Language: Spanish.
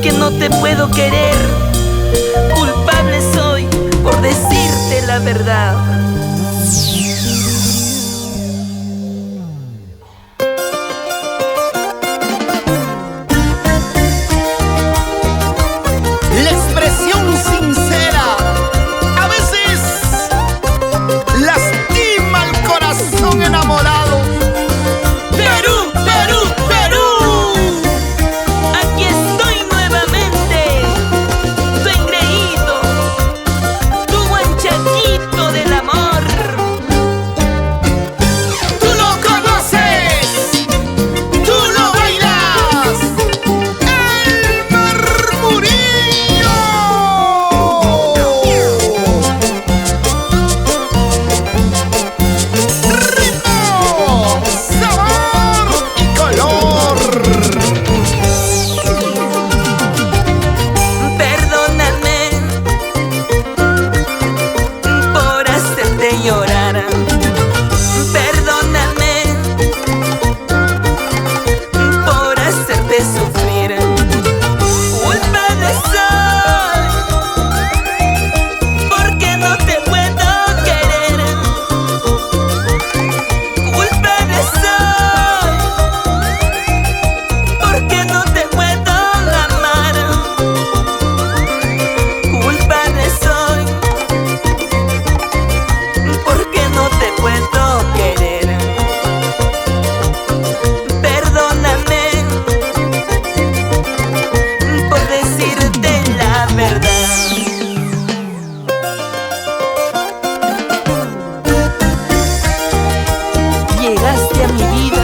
porque no te puedo querer. Culpable soy por decirte la verdad. La expresión sincera a veces lastima el corazón enamorado. Perú, Perú, Perú. Aquí estoy nuevamente, tu engreído, tu guanchaquito del amor. Tú lo conoces, tú lo bailas, el murmurillo. Ritmo, sabor y color. Perdóname por hacerte llorar. Perdóname por hacerte sufrir. Culpable soy porque no te puedo querer. Culpable soy porque no te puedo amar. Culpable soy porque no te puedo querer. Perdóname por decirte la verdad. Llegaste a mi vida